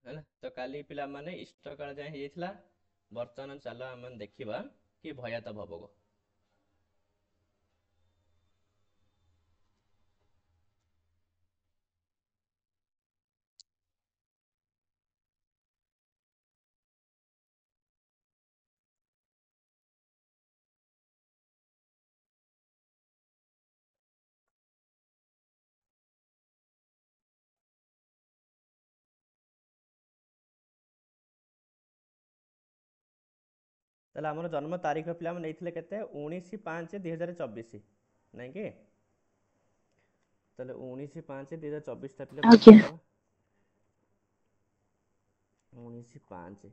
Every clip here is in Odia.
ହେଲା। ତ କାଲି ପିଲାମାନେ ଇଷ୍ଟକାଳ ଯାଏ ହେଇଯାଇଥିଲା। ବର୍ତ୍ତମାନ ଚାଲ ଆମେ ଦେଖିବା କି ଭୟାତ ଭବକ। ତାହେଲେ ଆମର ଜନ୍ମ ତାରିଖ ପିଲା ଆମେ ନେଇଥିଲେ କେତେ 19/5/2024 ନାଇଁ କି। ତାହେଲେ 19/5/2024 ପିଲା ଆଜ୍ଞା ବୁଝିଦେବା 19/5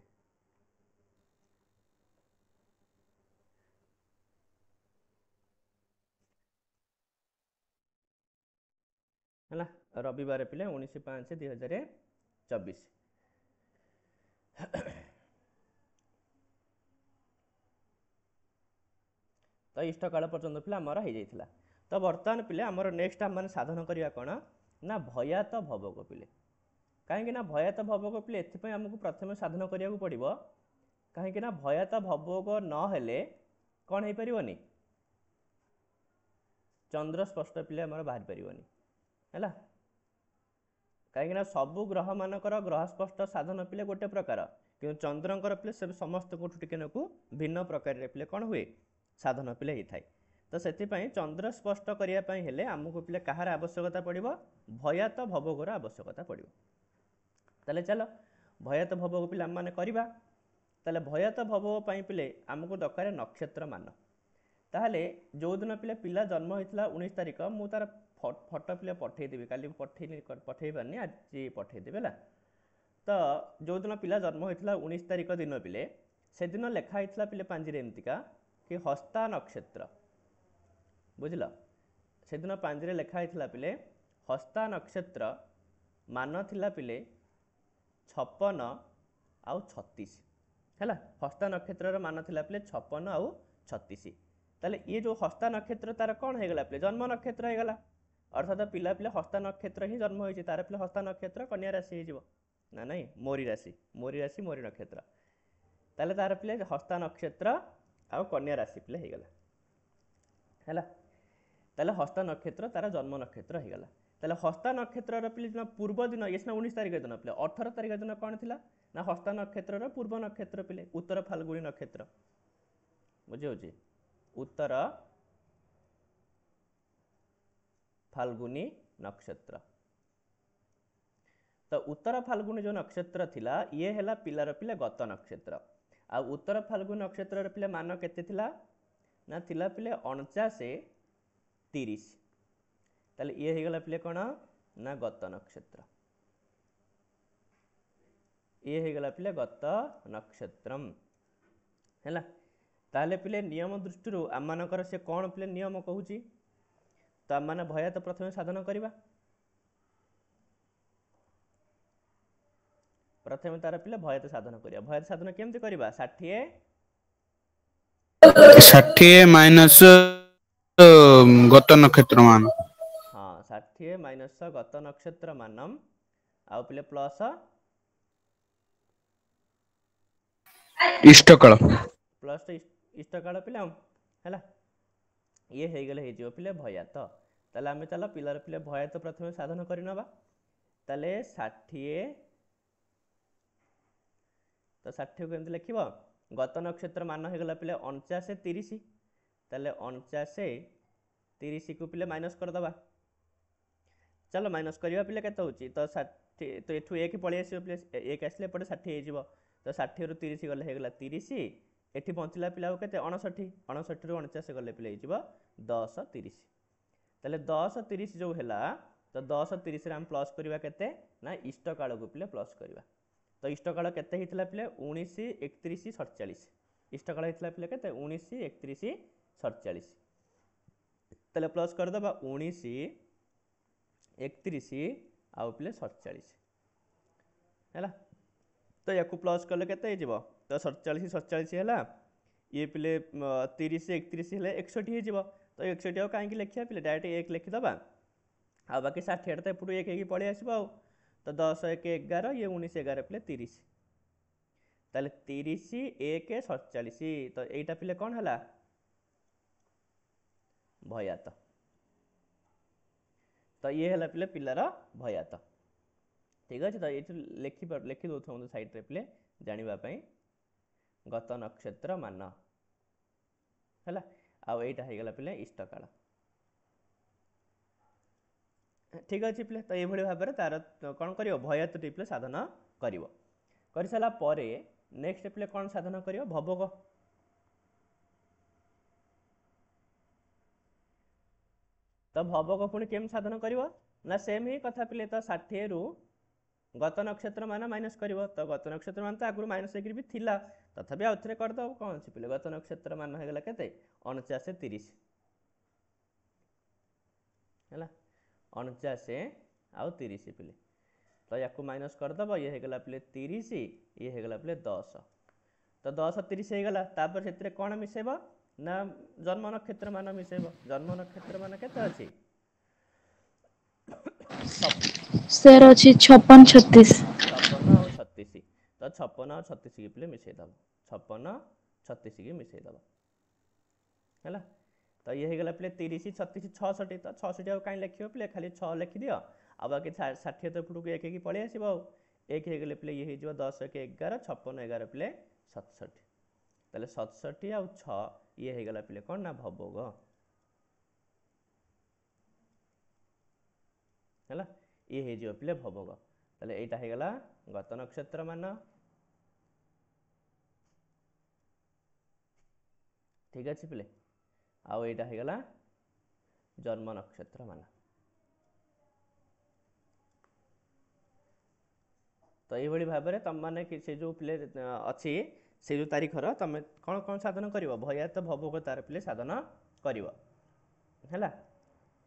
ହେଲା ରବିବାର ପିଲା 19/5/2024। ତ ଇଷ୍ଟକାଳ ପର୍ଯ୍ୟନ୍ତ ପିଲା ଆମର ହେଇଯାଇଥିଲା। ତ ବର୍ତ୍ତମାନ ପିଲେ ଆମର ନେକ୍ସଟ ଆମେ ସାଧନ କରିବା କ'ଣ ନା ଭୟାତ ଭବକ ପିଲେ। କାହିଁକି ନା ଭୟାତ ଭବକ ପିଲେ ଏଥିପାଇଁ ଆମକୁ ପ୍ରଥମେ ସାଧନ କରିବାକୁ ପଡ଼ିବ। କାହିଁକି ନା ଭୟାତ ଭବକ ନହେଲେ କ'ଣ ହେଇପାରିବନି ଚନ୍ଦ୍ର ସ୍ପଷ୍ଟ ପିଲେ ଆମର ବାହାରି ପାରିବନି ହେଲା। କାହିଁକିନା ସବୁ ଗ୍ରହମାନଙ୍କର ଗ୍ରହ ସ୍ପଷ୍ଟ ସାଧନ ପିଲେ ଗୋଟେ ପ୍ରକାର, କିନ୍ତୁ ଚନ୍ଦ୍ରଙ୍କର ପିଲେ ସେ ସମସ୍ତଙ୍କଠୁ ଟିକେ ନାକୁ ଭିନ୍ନ ପ୍ରକାରରେ ପିଲେ କ'ଣ ହୁଏ ସାଧନ ପିଲେ ହେଇଥାଏ। ତ ସେଥିପାଇଁ ଚନ୍ଦ୍ର ସ୍ପଷ୍ଟ କରିବା ପାଇଁ ହେଲେ ଆମକୁ ପିଲେ କାହାର ଆବଶ୍ୟକତା ପଡ଼ିବ ଭୟାତ ଭବକର ଆବଶ୍ୟକତା ପଡ଼ିବ। ତାହେଲେ ଚାଲ ଭୟାତ ଭବକ ପିଲେ ଆମମାନେ କରିବା। ତାହେଲେ ଭୟାତ ଭବକ ପାଇଁ ପିଲେ ଆମକୁ ଦରକାର ନକ୍ଷତ୍ର ମାନ। ତାହେଲେ ଯେଉଁଦିନ ପିଲେ ପିଲା ଜନ୍ମ ହୋଇଥିଲା 19 ତାରିଖ ମୁଁ ତାର ଫଟୋ ପିଲେ ପଠେଇଦେବି, କାଲି ପଠେଇ ପାରିନି ଆଜି ପଠେଇଦେବି ହେଲା। ତ ଯେଉଁଦିନ ପିଲା ଜନ୍ମ ହୋଇଥିଲା 19 ତାରିଖ ଦିନ ପିଲେ ସେଦିନ ଲେଖା ହେଇଥିଲା ପିଲେ ପାଞ୍ଜିରେ ଏମିତିକା କି ହସ୍ତା ନକ୍ଷତ୍ର ବୁଝିଲ। ସେଦିନ ପାଞ୍ଜିରେ ଲେଖା ହେଇଥିଲା ପିଲେ ହସ୍ତା ନକ୍ଷତ୍ର ମାନ ଥିଲା ପିଲେ 56 ଆଉ 36 ହେଲା। ହସ୍ତା ନକ୍ଷତ୍ରର ମାନ ଥିଲା ପିଲେ 56 ଆଉ 36। ତାହେଲେ ये जो हस्ता नक्षत्र तार कौन होगा पिले जन्म नक्षत्र होगा, अर्थात पिला पिले हस्ता नक्षत्र ही जन्म होती तार पिले हस्ता नक्षत्र कन्या राशि हो ना नहीं मोरी राशि मोरी नक्षत्र। ताले तार पिले हस्ता नक्षत्र आउ कन्या राशि पिले होगा है। ताले हस्ता नक्षत्र तार जन्म नक्षत्र होगा। ताले हस्ता नक्षत्र पिले पूर्व दिन ये सीना 19 तारिख दिन पिले 18 तारिख दिन कौन थी ना हस्ता नक्षत्र पूर्व नक्षत्र पिले उत्तर फाल्गुनी नक्षत्र बुझे उत्तर फाल्गुनी नक्षत्र। तो उत्तर फाल्गुनी जो नक्षत्र थिला ये है पिलार पिले गत नक्षत्र। आ उत्तर फाल्गुनी नक्षत्र पिले मान केते थिला ना थिला पिले 49-30। ताले ये हो गला पिले कौन ना गत नक्षत्र, ये हो गला पिले गत नक्षत्रम है। ताले पिले नियम दृष्टि आमकर से कौन पिले नियम कहूँ तो आम मैंने भयात प्रथम साधन करवा। प्रथम तार पिले भयात साधन करिया। भयात साधन केमती करवा 60 माइनस गत नक्षत्र मान। हाँ 60 माइनस गत नक्षत्र मानम आउ पिले प्लस इष्टकाल प्लस इष्टकाल पिले है ये हो गले हो पिले भयात। ताले आम चल पिलार पिले भयात प्रथम साधन करनवा। ताले 60 तो 60 को एमती लिख गत नक्षत्र मान होगा पिले 49-30। ताले 49-30 को पिले माइनस करदे। चलो माइनस करवा पिले के तो 60 तो ये एक पलि आस पिले एक आसले एपटे 60 हो तो 60 रु 30 गले होगा 30 एटी बंचला पिला के 59 रु 49 गले पिले 10-30। ताले 10-30 जो है तो 10-30 आम प्लस करवा के ना इष्टकाल को पिले प्लस करवा। तो इष्टकाल केते हितला पिले 19-31-47। इष्टकाल हितला पिले केते 19-31-47। ताले प्लस करदबा 19-31 आउ पिले 47 है। तो या प्लस कले केते हो तो 47-47 है ये पिले 30-31 है 61 हो तो 61 कहीं लिखा पिले डायरेक्ट 1 लिखिदबा आ बाकी 60 तो एपटू 1 पलि आसो। तो 10 1 11 ये 19 11 पिले 30 ताले 30 1 47 तो एटा पिले कौन हला भयात तो ये हला पिले पिलार भयात ठीक अच्छे तो ये लिखि दो साइड रे पिले जानिबा पई गत नक्षत्र मान है आउ एटा हो गला पिले इष्टकाल ठीक अच्छे पिले तो ये भाव में तार कौन कर भयात टी पिले साधन कर सारा पर नेक्स्ट पिले कौन साधन कर भवग तो भवग पुणी केम साधन कर ना सेम ही कथा पिले तो 60 रु गत नक्षत्र मान माइनस कर तो गत नक्षत्र मान तो आगु माइनस होकर भी थिला तथापि आउ थे करदे कौन अच्छे पिले गत नक्षत्र मान होगा के 49 30 है 49 आउ 30 पिले तो या माइनस करदब ये होगा पिले 30 ये होगा पिले 10 तो 10 30 होगा तापर से कौन मिसेब ना जन्म नक्षत्र मान मिसेब जन्म नक्षत्र मान केते अछि सर अछि 56 36 56 और 36 तो 56 और 36 की पिले मिसेई दब 56 36 की मिसेई दब हैला तो ये होगा पिले 30 36 66 तो 66 आ कहीं लिखियो पिले खाली 6 लिखि दियो आ बाकी 60 तो फुटू एक की पळै आसीबो एक हो गले पिले ये हो 10 1 11 56 11 पिले 67 ताले 67 आ 6 ये हो गला पिले कौन ना भवग है ये हो पिले भवग ताले एटा हो गला गत नक्षत्र मान ठीक अच्छे पिले आउ एटा हो गला जन्म नक्षत्र मान तो ये भाव में तुम मैंने से जो पिले अच्छी से जो तारीखर तुम कौन कौन साधन कर भयात भवग तार पिले साधन कर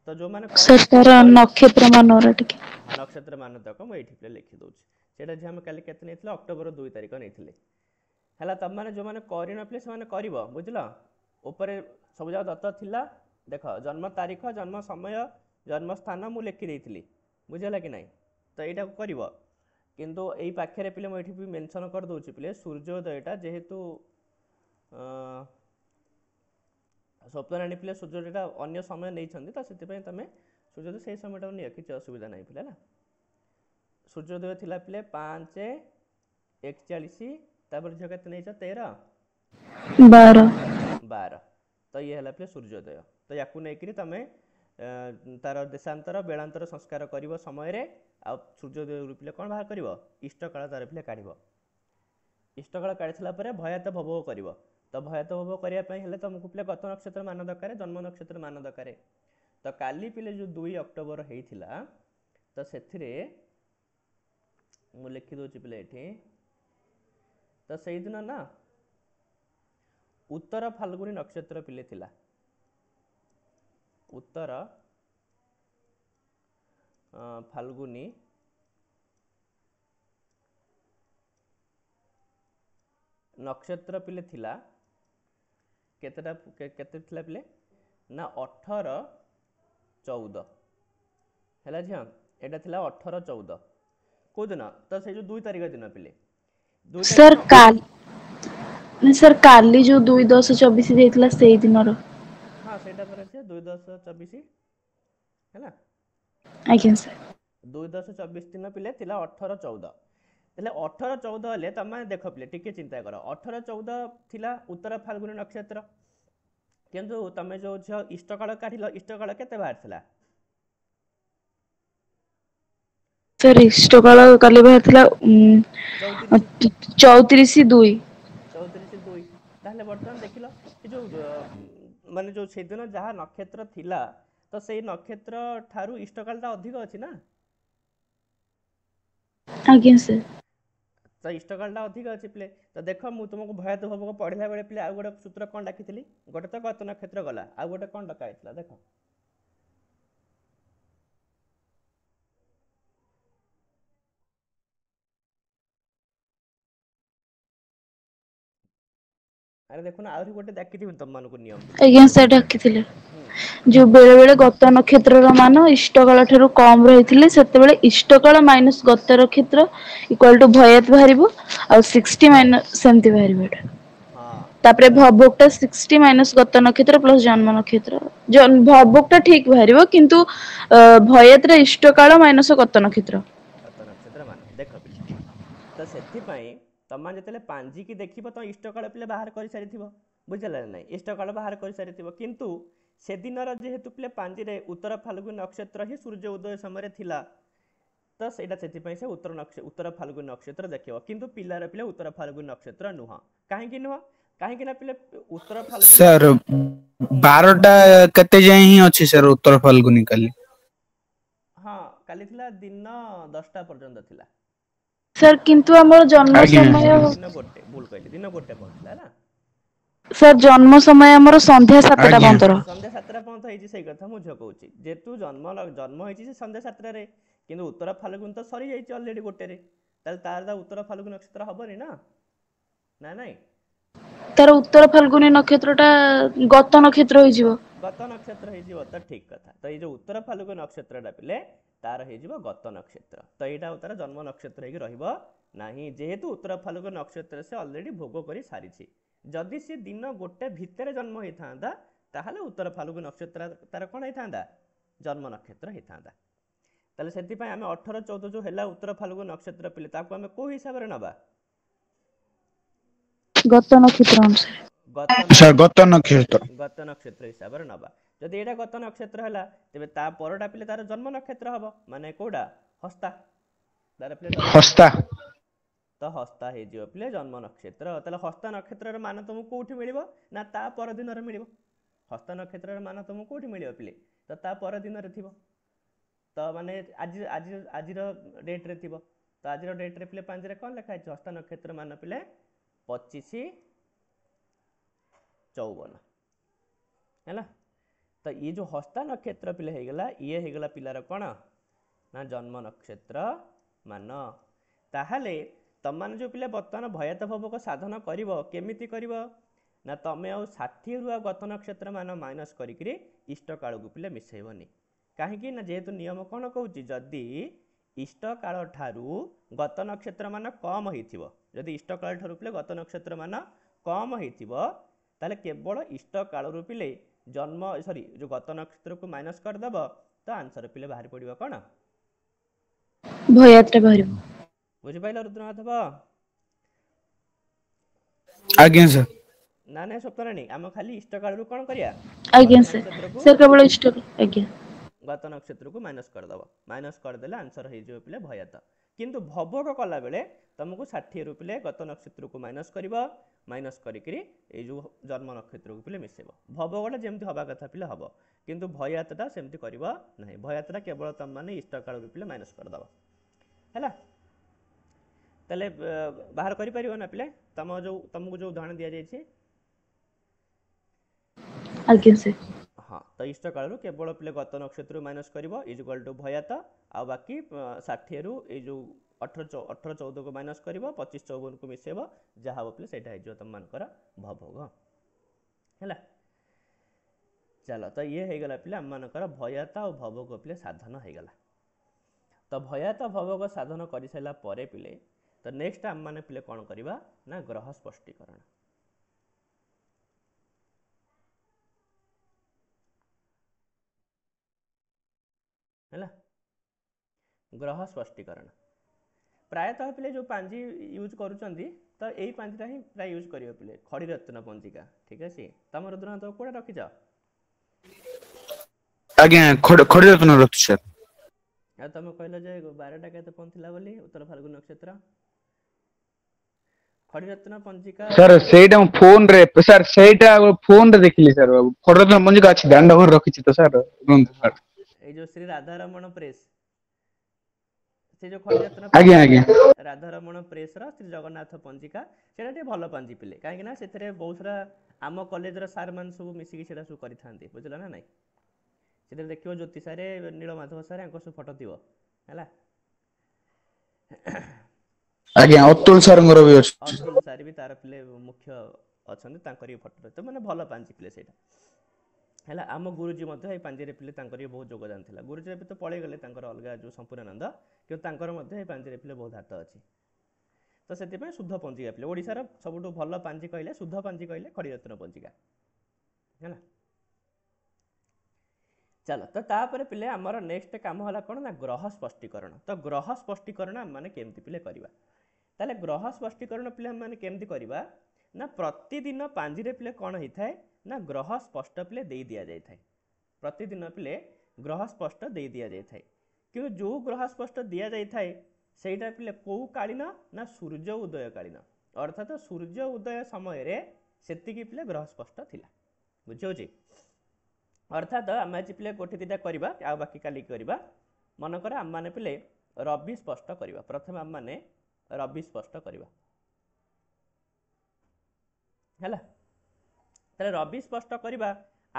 तो जो मैंने नक्षत्र मान नक्षत्र मान तक मुझे पिले लिखि दूसरी सेटा जी आम कल के अक्टोबर 2 तारीख नहीं है तुम मैंने जो मैंने करे से कर बुझल उपरे सब जगह दत्त थिला देख जन्म तारीख जन्म समय जन्म स्थान मुझे लिखिदी बुझेगा कि नहीं तो यहाँ कर किंतु यही पाखे पिले मुझे भी मेंशन कर दूसरी पिले सूर्योदयटा जेहेतु स्वप्नराणी पिले सूर्योदयटा अन्य समय नहीं तो से तुम सूर्योदय से समय नहीं किसी असुविधा नहीं पिले सूर्योदय थिला पिले 5 41 तापर झियो केते नहीं 13 12 तो ये है पिले सूर्योदय तो या नहीं तुम तार देशांतर बेलांतर संस्कार कर समय आ सूर्योदय पिले कौन बाहर कर इष्टकाल तार पिले काढ़ इष्टकाल काढ़ी सारापर भयात भवग कर तो भयात भवग करने तुमको पिले गत नक्षत्र मान दरकार जन्म नक्षत्र मान दरकार तो काली पिले जो 2 अक्टोबर होता तो से मु लिखि दूसरी पिले ये तो से दिन ना उत्तर फाल्गुनी नक्षत्र पिले थिला उत्तर फाल्गुनी नक्षत्र पिले थिला केतेटा केते थिला पिले ना 18 14 है झिया एटा थिला 18 14 को दिन तो से जो 2 तारीख दिन पिले सर काली जो 2 10 24 देइतला सेही दिनरो हां सेटा पर আছে 2 10 24 है ना आज्ञा सर 2 10 24 दिन पिले थिला 18 14 तेले 18 14 हेले तमे देख पिले टिके चिंता कर 18 14 थिला उत्तर फाल्गुनी नक्षत्र किंतु तमे जो इष्टकाल काढिलो इष्टकाल केते बाहर थिला सर इष्टकाल काली बाहर थिला 34 2 ताहले बर्तमान देखिलो जो माने जो से दिन जहाँ नक्षत्र थिला तो से नक्षत्र ठारू इष्टकालटा अधिक अछि ना आज्ञा सर तो इष्टकालटा अधिक अच्छे पिले तो देख मु तुमको भयात भवग पढ़ला बेले पिले आउ गोटे सूत्र कौन डाकी गोटे तो गत नक्षत्र गला आउ गोटे कौन डका देख अरे देखो ना आउरी गोटे डाकी तुम मानक नियम आज्ञा सर डाकी ଯୋଉ ବେଳେ ବେଳେ ଗତ ନକ୍ଷତ୍ରର ମାନ ଇଷ୍ଟକାଳ ଠାରୁ କମ ରହିଥିଲେ ସେତେବେଳେ ଇଷ୍ଟକାଳ ମାଇନସ ଗତ ନକ୍ଷତ୍ର ଇକ୍ୱାଲ ଟୁ ଭୟାତ ବାହାରିବ ଆଉ 60 ମାଇନସ ସେମିତି ବାହାରିବ ଏଟା। ହଁ ତାପରେ ଭବୋକ ଟା 60 ମାଇନସ ଗତ ନକ୍ଷତ୍ର ପ୍ଲସ ଜନ୍ମ ନକ୍ଷତ୍ର ଭବୋକ ଟା ଠିକ ବାହାରିବ କିନ୍ତୁ ଭୟାତରେ ଇଷ୍ଟକାଳ ମାଇନସ ଗତ ନକ୍ଷତ୍ର। ଗତ ନକ୍ଷତ୍ର ମାନ ଦେଖ ପିଲେ, ତ ସେଥିପାଇଁ ତମେ ଯେତେବେଳେ ପାଞ୍ଜିକି ଦେଖିବ ତ ଇଷ୍ଟକାଳ ପିଲେ ବାହାର କରିସାରିଥିବ, ବୁଝିଲା ନା ନାଇଁ? ଇଷ୍ଟକାଳ ବାହାର କରିସାରିଥିବ, କିନ୍ତୁ ସେଦିନର ଯେହେତୁ ପିଲେ ପାଞ୍ଜିରେ ଉତ୍ତର ଫାଲ୍ଗୁନି ନକ୍ଷତ୍ର ହିଁ ସୂର୍ଯ୍ୟ ଉଦୟ ସମୟରେ ଥିଲା, ତ ସେଇଟା ସେଥିପାଇଁ ସେ ଉତ୍ତର ଫାଲ୍ଗୁନି ନକ୍ଷତ୍ର ଦେଖିବ, କିନ୍ତୁ ପିଲାର ପିଲେ ଉତ୍ତର ଫାଲ୍ଗୁନି ନକ୍ଷତ୍ର ନୁହଁ। କାହିଁକି ନୁହଁ? କାହିଁକି ନା ପିଲେ ଉତ୍ତର ଫାଲ୍ଗୁନି ସାର୍ 12ଟା କେତେ ଯାଏ ହିଁ ଅଛି ସାର୍ ଉତ୍ତର ଫାଲ୍ଗୁନି କାଲି? ହଁ କାଲି ଥିଲା ଦିନ 10ଟା ପର୍ଯ୍ୟନ୍ତ ଥିଲା। ସାର୍ କିନ୍ତୁ ଆମର ଜନ୍ମ ଆଜ୍ଞା। ସମୟ ଦିନ ଗୋଟେ, ଭୁଲ କହିଲି, ଦିନ ଗୋଟେ ପହଞ୍ଚିଲା ହେଲା। ସାର୍ ଜନ୍ମ ସମୟ ଆମର ସନ୍ଧ୍ୟା 7ଟା ଆଜ୍ଞା। 15। ସନ୍ଧ୍ୟା 7ଟା ପର୍ଯ୍ୟନ୍ତ ହେଇଛି, ସେଇ କଥା ମୁଁ ଝିଅ କହୁଛି। ଯେହେତୁ ଜନ୍ମ ହେଇଛି ସେ ସନ୍ଧ୍ୟା 7ଟାରେ, କିନ୍ତୁ ଉତ୍ତର ଫାଲ୍ଗୁନି ତ ସରିଯାଇଛି ଅଲରେଡି ଗୋଟେରେ, ତାହେଲେ ତାର ଉତ୍ତର ଫାଲ୍ଗୁନି ନକ୍ଷତ୍ର ହବନି ନା, ନା ନାଇଁ? ତାର ଉତ୍ତର ଫାଲ୍ଗୁନି ନକ୍ଷତ୍ର ଟା ଗତ ନକ୍ଷତ୍ର ହେଇଯିବ। ଗତ ନକ୍ଷତ୍ର ହେଇଯିବ, ତ ଠିକ କଥା। ତ ଏଇ ଯୋଉ ଉତ୍ତର ଫାଲ୍ଗୁନି ନକ୍ଷତ୍ରଟା ପିଲେ ତାର ହେଇଯିବ ଗତ ନକ୍ଷତ୍ର, ତ ଏଇଟା ଆଉ ତାର ଜନ୍ମ ନକ୍ଷତ୍ର ହେଇକି ରହିବ ନାହିଁ, ଯେହେତୁ ଉତ୍ତର ଫାଲ୍ଗୁନି ନକ୍ଷତ୍ର ସେ ଅଲରେଡି ଭୋଗ କରି ସାରିଛି। ଯଦି ସେ ଦିନ ଗୋଟେ ଭିତରେ ଜନ୍ମ ହେଇଥାନ୍ତା ତାହେଲେ ଉତ୍ତର ଫାଲ୍ଗୁନି ନକ୍ଷତ୍ର ତାର କଣ ହେଇଥାନ୍ତା? ଜନ୍ମ ନକ୍ଷତ୍ର ହେଇଥାନ୍ତା। ତାହେଲେ ସେଥିପାଇଁ ଆମେ 18 14 ଯୋଉ ହେଲା ଉତ୍ତର ଫାଲ୍ଗୁନି ନକ୍ଷତ୍ର ପିଲେ ତାକୁ ଆମେ କୋଉ ହିସାବରେ ନବା? ଗତ ନକ୍ଷତ୍ର ଅନୁସାରେ। ସାର୍ ଗତ ନକ୍ଷତ୍ର। ଗତ ନକ୍ଷତ୍ର ହିସାବରେ ନବା। ଯଦି ଏଇଟା ଗତ ନକ୍ଷତ୍ର ହେଲା, ତେବେ ତା ପରଟା ପିଲେ ତାର ଜନ୍ମ ନକ୍ଷତ୍ର ହବ, ମାନେ କୋଉଟା? ହସ୍ତା। ତାର ପିଲେ ଜନ୍ମ ହସ୍ତା। ତ ହସ୍ତା ହେଇଯିବ ପିଲେ ଜନ୍ମ ନକ୍ଷତ୍ର। ତାହେଲେ ହସ୍ତା ନକ୍ଷତ୍ରର ମାନ ତମକୁ କୋଉଠି ମିଳିବ? ନା ତା ପର ଦିନରେ ମିଳିବ। ହସ୍ତା ନକ୍ଷତ୍ରର ମାନ ତମକୁ କୋଉଠି ମିଳିବ ପିଲେ? ତ ତା ପର ଦିନରେ ଥିବ। ତ ମାନେ ଆଜିର ଡେଟ୍ରେ ଥିବ। ତ ଆଜିର ଡେଟ୍ରେ ପିଲେ ପାଞ୍ଜିରେ କ'ଣ ଲେଖା ହେଇଛି? ହସ୍ତା ନକ୍ଷତ୍ର ମାନ ପିଲେ 25/54 ହେଲା। ତ ଇଏ ଯୋଉ ହସ୍ତା ନକ୍ଷତ୍ର ପିଲେ ହେଇଗଲା, ଇଏ ହେଇଗଲା ପିଲାର କ'ଣ ନା ଜନ୍ମ ନକ୍ଷତ୍ର ମାନ। ତାହେଲେ ତମମାନେ ଯୋଉ ପିଲା ବର୍ତ୍ତମାନ ଭୟାତ ଭବକ ସାଧନ କରିବ, କେମିତି କରିବ? ନା ତମେ ଆଉ 60ରୁ ଆଉ ଗତ ନକ୍ଷତ୍ର ମାନ ମାଇନସ୍ କରିକିରି ଇଷ୍ଟ କାଳକୁ ପିଲେ ମିଶେଇବନି। କାହିଁକି ନା ଯେହେତୁ ନିୟମ କ'ଣ କହୁଛି, ଯଦି ଇଷ୍ଟ କାଳ ଠାରୁ ଗତ ନକ୍ଷତ୍ର ମାନ କମ ହେଇଥିବ, ଯଦି ଇଷ୍ଟ କାଳ ଠାରୁ ପିଲେ ଗତ ନକ୍ଷତ୍ର ମାନ କମ ହେଇଥିବ, ତାହେଲେ କେବଳ ଇଷ୍ଟ କାଳରୁ ପିଲେ ଯୋଉ ଗତ ନକ୍ଷତ୍ରକୁ ମାଇନସ୍ କରିଦେବ, ତ ଆନ୍ସର ପିଲେ ବାହାରି ପଡ଼ିବ କ'ଣ? ଭୟାତଟା ବାହାରିବ। ବୁଝିପାରିଲ ରୁଦ୍ରମାଧବ? ଆଜ୍ଞା ସାର୍। ନା ନାଇଁ ସ୍ୱପ୍ନାରାଣୀ, ଆମେ ଖାଲି ଇଷ୍ଟ କାଳରୁ କ'ଣ କରିବା? ଆଜ୍ଞା ଗତ ସାର୍। ନକ୍ଷତ୍ରକୁ ସାର୍ କେବଳ ଇଷ୍ଟ ଆଜ୍ଞା। ଗତ ନକ୍ଷତ୍ରକୁ ମାଇନସ୍ କରିଦେବ। ମାଇନସ୍ କରିଦେଲେ ଆନ୍ସର ହେଇଯିବ ପିଲେ ଭୟାତ। କିନ୍ତୁ ଭବକ କଲାବେଳେ ତମକୁ 60ରୁ ପିଲେ ଗତ ନକ୍ଷତ୍ରକୁ ମାଇନସ୍ କରିବ, ମାଇନସ୍ କରିକିରି ଏଇ ଯୋଉ ଜନ୍ମ ନକ୍ଷତ୍ରକୁ ପିଲେ ମିଶେଇବ। ଭବକଟା ଯେମିତି ହବା କଥା ପିଲେ ହବ, କିନ୍ତୁ ଭୟାତଟା ସେମିତି କରିବ ନାହିଁ। ଭୟାତଟା କେବଳ ତମମାନେ ଇଷ୍ଟ କାଳରୁ ପିଲେ ମାଇନସ୍ କରିଦେବ ହେଲା। ତାହେଲେ ବାହାର କରିପାରିବ ନା ପିଲେ? ତମକୁ ଯୋଉ ଉଦାହରଣ ଦିଆଯାଇଛି। ଆଜ୍ଞା ସାର୍। ହଁ, ତ ଇଷ୍ଟ କାଳରୁ କେବଳ ପିଲେ ଗତ ନକ୍ଷତ୍ରରୁ ମାଇନସ୍ କରିବ ଇଜୁକାଲ୍ ଟୁ ଭୟାତ, ଆଉ ବାକି 60ରୁ ଏଇ ଯୋଉ 18 14କୁ ମାଇନସ୍ କରିବ, 25 54କୁ ମିଶେଇବ, ଯାହା ହବ ପିଲେ ସେଇଟା ହେଇଯିବ ତମମାନଙ୍କର ଭବକ ହେଲା। ଚାଲ, ତ ଇଏ ହେଇଗଲା ପିଲେ ଆମମାନଙ୍କର ଭୟାତ ଆଉ ଭବକ ପିଲେ ସାଧନ ହେଇଗଲା। ତ ଭୟାତ ଭବକ ସାଧନ କରିସାରିଲା ପରେ ପିଲେ, ତ ନେକ୍ସଟ ଆମମାନେ ପିଲେ କ'ଣ କରିବା ନା ଗ୍ରହ ସ୍ପଷ୍ଟୀକରଣ ହେଲା। ଗ୍ରହ ସ୍ପଷ୍ଟୀକରଣ ପ୍ରାୟତଃ ପିଲେ ଯୋଉ ପାଞ୍ଜି ୟୁଜ୍ କରୁଛନ୍ତି, ତ ଏଇ ପାଞ୍ଜିଟା ହିଁ ପ୍ରାୟ ୟୁଜ୍ କରିବ ପିଲେ, ଖଡ଼ିରତ୍ନ ପଞ୍ଜିକା। ଠିକ୍ ଅଛି, ତମ ରୁଦ୍ରନାଥ କୋଉଟା ରଖିଛ? ଆଜ୍ଞା, ଖଡ଼ିରତ୍ନ ରଖିଛି ସାର୍। ଆଉ ତମେ କହିଲ ଯେ 12ଟା କେତେ ପହଞ୍ଚିଲା ବୋଲି ଉତ୍ତର ଫାଲ୍ଗୁନି ନକ୍ଷତ୍ର? ଖଡ଼ିରତ୍ନ ପଞ୍ଜିକା ସାର୍ ସେଇଟା ମୁଁ ଫୋନରେ ସାର୍ ସେଇଟା ଫୋନରେ ଦେଖିଲି ସାର୍। ଖଡ଼ିରତ୍ନ ପଞ୍ଜିକା ଅଛି, ଦାଣ୍ଡ ଘରେ ରଖିଛି ତ ସାର୍। ହଁ, ଏଇ ଯୋଉ ଶ୍ରୀ ରାଧାରମଣ ପ୍ରେସ୍, ସେ ଯୋଉ ଖଡ଼ିରତ୍ନ ଆଜ୍ଞା ପଞ୍ଜିକା, ଆଜ୍ଞା ରାଧାରମଣ ପ୍ରେସ୍ର ଶ୍ରୀ ଜଗନ୍ନାଥ ପଞ୍ଜିକା, ସେଇଟା ଟିକେ ଭଲ ପାଞ୍ଜି ପିଲେ। କାହିଁକି ନା ସେଥିରେ ବହୁତ ସାରା ଆମ କଲେଜର ସାର୍ ମାନେ ସବୁ ମିଶିକି ସେଇଟା ସବୁ କରିଥାନ୍ତି, ବୁଝିଲ ନା ନାଇଁ? ସେଥିରେ ଦେଖିବ ଜ୍ୟୋତି ସାରେ, ନୀଳମାଧବ ସାରେ, ଆଙ୍କ ସବୁ ଫଟୋ ଥିବ ହେଲା। ଆଜ୍ଞା, ଅତୁଲ ସାରଙ୍କର ବି ଅଛି। ଅତୁଲ ସାର୍ ବି ତାର ପିଲେ ମୁଖ୍ୟ ଅଛନ୍ତି, ତାଙ୍କରି ଫଟୋ ତ ମାନେ ଭଲ ପାଞ୍ଜି ପିଲେ ସେଇଟା। ହେଲା ଆମ ଗୁରୁଜୀ ମଧ୍ୟ ଏଇ ପାଞ୍ଜିରେ ପିଲେ ତାଙ୍କର ବହୁତ ଯୋଗଦାନ ଥିଲା। ଗୁରୁଜୀ ଏବେ ତ ପଳେଇଗଲେ ତାଙ୍କର ଅଲଗା ଯେଉଁ ସମ୍ପୂର୍ଣ୍ଣାନନ୍ଦ, କିନ୍ତୁ ତାଙ୍କର ମଧ୍ୟ ଏଇ ପାଞ୍ଜିରେ ପିଲେ ବହୁତ ହାତ ଅଛି। ତ ସେଥିପାଇଁ ଶୁଦ୍ଧ ପଞ୍ଜିକା ପିଲେ ଓଡ଼ିଶାର ସବୁଠୁ ଭଲ ପାଞ୍ଜି କହିଲେ, ଶୁଦ୍ଧ ପାଞ୍ଜି କହିଲେ ଖଡ଼ିରତ୍ନ ପଞ୍ଜିକା ହେଲା। ଚାଲ ତ ତାପରେ ପିଲେ ଆମର ନେକ୍ସଟ କାମ ହେଲା କ'ଣ ନା ଗ୍ରହ ସ୍ପଷ୍ଟୀକରଣ। ତ ଗ୍ରହ ସ୍ପଷ୍ଟୀକରଣ ଆମମାନେ କେମିତି ପିଲେ କରିବା? ତାହେଲେ ଗ୍ରହ ସ୍ପଷ୍ଟୀକରଣ ପିଲେ ଆମମାନେ କେମିତି କରିବା ନା ପ୍ରତିଦିନ ପାଞ୍ଜିରେ ପିଲେ କ'ଣ ହେଇଥାଏ ନା ଗ୍ରହ ସ୍ପଷ୍ଟ ପିଲେ ଦେଇ ଦିଆଯାଇଥାଏ। ପ୍ରତିଦିନ ପିଲେ ଗ୍ରହ ସ୍ପଷ୍ଟ ଦେଇ ଦିଆଯାଇଥାଏ। କିନ୍ତୁ ଯେଉଁ ଗ୍ରହ ସ୍ପଷ୍ଟ ଦିଆଯାଇଥାଏ ସେଇଟା ପିଲେ କେଉଁ କାଳୀନ ନା ସୂର୍ଯ୍ୟ ଉଦୟ କାଳୀନ, ଅର୍ଥାତ ସୂର୍ଯ୍ୟ ଉଦୟ ସମୟରେ ସେତିକି ପିଲେ ଗ୍ରହ ସ୍ପଷ୍ଟ ଥିଲା। ବୁଝିହେଉଛି? ଅର୍ଥାତ ଆମେ ଆଜି ପିଲେ ଗୋଟେ ଦୁଇଟା କରିବା, ଆଉ ବାକି କାଲି କରିବା। ମନେକର ଆମମାନେ ପିଲେ ରବି ସ୍ପଷ୍ଟ କରିବା। ପ୍ରଥମେ ଆମମାନେ ରବି ସ୍ପଷ୍ଟ କରିବା ହେଲା। ତାହେଲେ ରବି ସ୍ପଷ୍ଟ କରିବା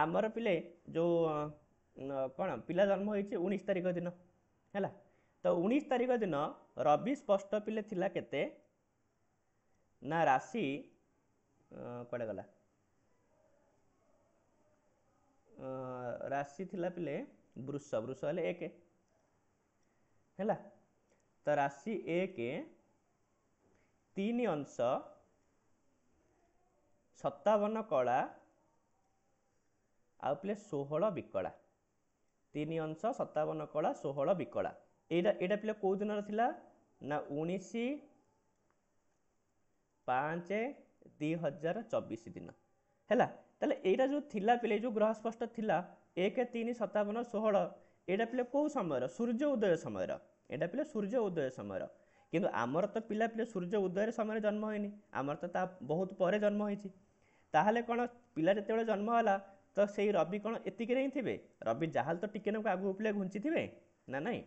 ଆମର ପିଲେ ଯେଉଁ କ'ଣ ପିଲା ଜନ୍ମ ହେଇଛି 19 ତାରିଖ ଦିନ ହେଲା। ତ 19 ତାରିଖ ଦିନ ରବି ସ୍ପଷ୍ଟ ପିଲେ ଥିଲା କେତେ ନା ରାଶି କୁଆଡ଼େ ଗଲା, ରାଶି ଥିଲା ପିଲେ ବୃଷ, ବୃଷ ହେଲେ 1 ହେଲା। ତ ରାଶି 1 3 अंश 57 କଳା ଆଉ ପିଲେ 16 ବିକଳା। 3 अंश 57 କଳା 16 ବିକଳା। ଏଇଟା ପିଲେ କେଉଁ ଦିନର ଥିଲା ନା 19/5/2024 ଦିନ ହେଲା। ତାହେଲେ ଏଇଟା ଯେଉଁ ଥିଲା ପିଲେ ଯେଉଁ ଗ୍ରହ ସ୍ପଷ୍ଟ ଥିଲା 1 3 57 16 ଏଇଟା ପିଲେ କେଉଁ ସମୟର? ସୂର୍ଯ୍ୟ ଉଦୟ ସମୟର। ଏଇଟା ପିଲେ ସୂର୍ଯ୍ୟ ଉଦୟ ସମୟର। କିନ୍ତୁ ଆମର ତ ପିଲା ପିଲେ ସୂର୍ଯ୍ୟ ଉଦୟ ସମୟରେ ଜନ୍ମ ହେଇନି, ଆମର ତ ତା ବହୁତ ପରେ ଜନ୍ମ ହେଇଛି। ତାହେଲେ କ'ଣ ପିଲା ଯେତେବେଳେ ଜନ୍ମ ହେଲା ତ ସେଇ ରବି କ'ଣ ଏତିକିରେ ହିଁ ଥିବେ? ରବି ଯାହାହେଲେ ତ ଟିକେ ନାକୁ ଆଗକୁ ପିଲେ ଘୁଞ୍ଚିଥିବେ ନା ନାହିଁ?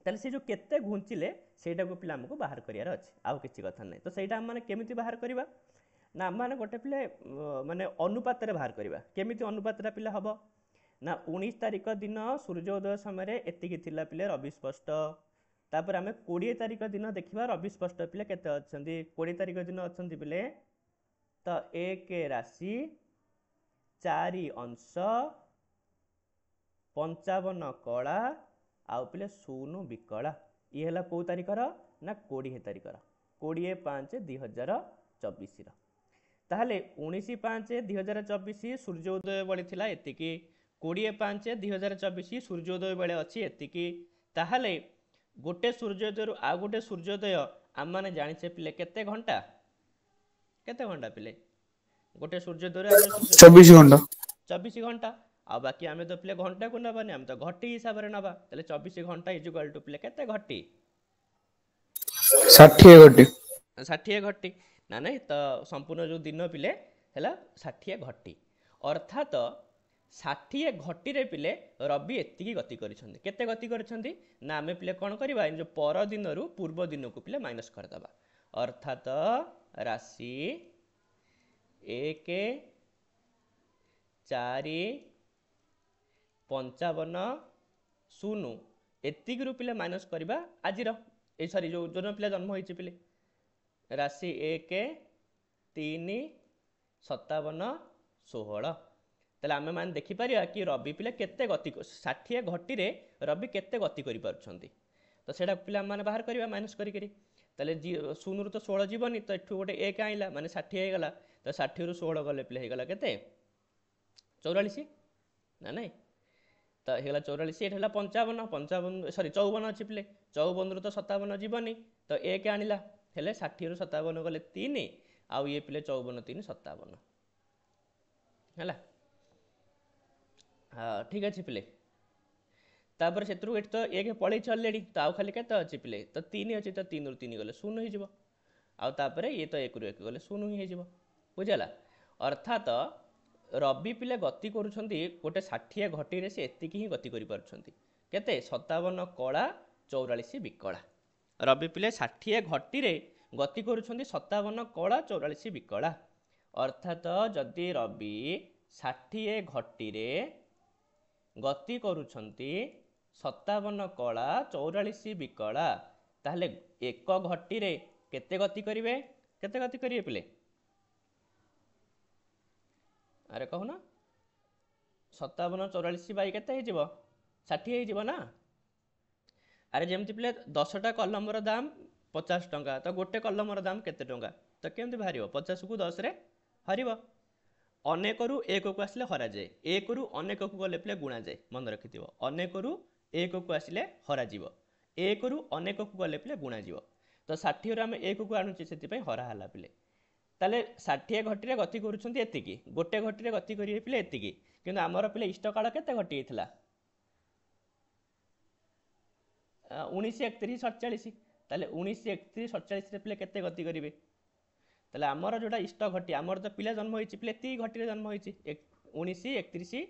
ତାହେଲେ ସେ ଯେଉଁ କେତେ ଘୁଞ୍ଚିଲେ ସେଇଟାକୁ ପିଲା ଆମକୁ ବାହାର କରିବାର ଅଛି, ଆଉ କିଛି କଥା ନାହିଁ। ତ ସେଇଟା ଆମମାନେ କେମିତି ବାହାର କରିବା ନା ଆମମାନେ ଗୋଟେ ପିଲେ ମାନେ ଅନୁପାତରେ ବାହାର କରିବା। କେମିତି ଅନୁପାତଟା ପିଲା ହେବ ନା 19 ତାରିଖ ଦିନ ସୂର୍ଯ୍ୟ ଉଦୟ ସମୟରେ ଏତିକି ଥିଲା ପିଲେ ରବି ସ୍ପଷ୍ଟ। ତାପରେ ଆମେ 20 ତାରିଖ ଦିନ ଦେଖିବା ରବି ସ୍ପଷ୍ଟ ପିଲେ କେତେ ଅଛନ୍ତି। 20 ତାରିଖ ଦିନ ଅଛନ୍ତି ପିଲେ ତ 1 ରାଶି 4 अंश 55 କଳା ଆଉ ପିଲେ 0 ବିକଳା। ଇଏ ହେଲା କେଉଁ ତାରିଖର ନା 20 ତାରିଖର, 20/5/2024ର। ତାହେଲେ 19/5/2024 ସୂର୍ଯ୍ୟ ଉଦୟ ବେଳେ ଥିଲା ଏତିକି, 20/5/2024 ସୂର୍ଯ୍ୟୋଦୟ ବେଳେ ଅଛି ଏତିକି। ତାହେଲେ ଗୋଟେ ସୂର୍ଯ୍ୟୋଦୟରୁ ଆଉ ଗୋଟେ ସୂର୍ଯ୍ୟୋଦୟ ଆମମାନେ ଜାଣିଛେ ପିଲେ କେତେ ଘଣ୍ଟା? କେତେ ଘଣ୍ଟା ପିଲେ? ଗୋଟେ ସୂର୍ଯ୍ୟୋଦୟରୁ 24 ଘଣ୍ଟା। 24 ଘଣ୍ଟା। ଆଉ ବାକି ଆମେ ତ ପିଲେ ଘଣ୍ଟାକୁ ନେବାନି, ଆମେ ତ ଘଟି ହିସାବରେ ନେବା। ତାହେଲେ 24 ଘଣ୍ଟା ଇଜୁକାଲ ଟୁ ପିଲେ କେତେ ଘଟି? 60 ଘଟି। 60 ଘଟି ନା ନାହିଁ? ତ ସମ୍ପୂର୍ଣ୍ଣ ଯେଉଁ ଦିନ ପିଲେ ହେଲା 60 ଘଟି। ଅର୍ଥାତ 60 ଘଟିରେ ପିଲେ ରବି ଏତିକି ଗତି କରିଛନ୍ତି। କେତେ ଗତି କରିଛନ୍ତି ନା ଆମେ ପିଲେ କ'ଣ କରିବା ଏ ଯେଉଁ ପରଦିନରୁ ପୂର୍ବ ଦିନକୁ ପିଲେ ମାଇନସ୍ କରିଦେବା। ଅର୍ଥାତ ରାଶି 1 4 55 0 ଏତିକିରୁ ପିଲେ ମାଇନସ୍ କରିବା ଆଜିର ଏଇ ସରି ଯେଉଁ ପିଲା ଜନ୍ମ ହେଇଛି ପିଲେ ରାଶି 1 3 57 16। ତାହେଲେ ଆମେ ମାନେ ଦେଖିପାରିବା କି ରବି ପିଲା କେତେ ଗତି 60 ଘଟିରେ ରବି କେତେ ଗତି କରିପାରୁଛନ୍ତି। ତ ସେଇଟା ପିଲାମାନେ ବାହାର କରିବା ମାଇନସ୍ କରିକିରି। ତାହେଲେ 0ରୁ ତ 16 ଯିବନି, ତ ଏଠୁ ଗୋଟେ 1 ଆଇଲା ମାନେ 60 ହେଇଗଲା। ତ 60ରୁ 16 ଗଲେ ପିଲା ହେଇଗଲା କେତେ 44 ନା ନାହିଁ? ତ ହେଇଗଲା 44, ଏଠି ହେଲା 54 ଅଛି ପିଲେ। 54ରୁ ତ 57 ଯିବନି, ତ 1 ଆଣିଲା ହେଲେ 60ରୁ 57 ଗଲେ 3 ଆଉ ଇଏ ପିଲେ 54 3 57 ହେଲା। ହଁ ଠିକ୍ ଅଛି ପିଲେ। ତାପରେ ସେଥିରୁ ଏଠି ତ 1 ପଳେଇଛି ଅଲରେଡ଼ି, ତ ଆଉ ଖାଲି କେତେ ଅଛି ପିଲେ ତ 3 ଅଛି। ତ 3ରୁ 3 ଗଲେ 0 ହେଇଯିବ। ଆଉ ତାପରେ ଇଏ ତ 1ରୁ 1 ଗଲେ 0 ହିଁ ହେଇଯିବ। ବୁଝିଗଲା? ଅର୍ଥାତ ରବି ପିଲେ ଗତି କରୁଛନ୍ତି ଗୋଟେ 60 ଘଟିରେ, ସେ ଏତିକି ହିଁ ଗତି କରିପାରୁଛନ୍ତି। କେତେ 57 କଳା 44 ବିକଳା। ରବି ପିଲେ 60 ଘଟିରେ ଗତି କରୁଛନ୍ତି 57 କଳା 44 ବିକଳା। ଅର୍ଥାତ ଯଦି ରବି 60 ଘଟିରେ ଗତି କରୁଛନ୍ତି 57 କଳା 44 ବିକଳା, ତାହେଲେ 1 ଘଟିରେ କେତେ ଗତି କରିବେ? କେତେ ଗତି କରିବେ ପିଲେ? ଆରେ କହୁନ 57 44 ବାଇ କେତେ ହେଇଯିବ 60 ହେଇଯିବ ନା। ଆରେ ଯେମିତି ପିଲେ 10ଟା କଲମର ଦାମ 50 ଟଙ୍କା ତ ଗୋଟେ କଲମର ଦାମ କେତେ ଟଙ୍କା ତ କେମିତି ବାହାରିବ 50କୁ 10ରେ ହରିବ। ଅନେକରୁ ଏକକୁ ଆସିଲେ ହରାଯାଏ, ଏକରୁ ଅନେକକୁ ଗଲେ ପିଲେ ଗୁଣାଯାଏ। ମନେ ରଖିଥିବ ଅନେକରୁ ଏକକୁ ଆସିଲେ ହରାଯିବ, ଏକରୁ ଅନେକକୁ ଗଲେ ପିଲେ ଗୁଣାଯିବ। ତ 60ରୁ ଆମେ ଏକକୁ ଆଣୁଛେ ସେଥିପାଇଁ ହରା ହେଲା ପିଲେ। ତାହେଲେ 60 ଘଟିରେ ଗତି କରୁଛନ୍ତି ଏତିକି, ଗୋଟେ ଘଟିରେ ଗତି କରିବେ ପିଲେ ଏତିକି, କିନ୍ତୁ ଆମର ପିଲେ ଇଷ୍ଟକାଳ କେତେ ଘଟି ହେଇଥିଲା 19 31 47। ତାହେଲେ 19 31 47ରେ ପିଲେ କେତେ ଗତି କରିବେ? ତାହେଲେ ଆମର ଯେଉଁଟା ଇଷ୍ଟ ଘଟି ଆମର ତ ପିଲା ଜନ୍ମ ହେଇଛି ପିଲେ ଏତିକି ଘଟିରେ ଜନ୍ମ ହେଇଛି 19 31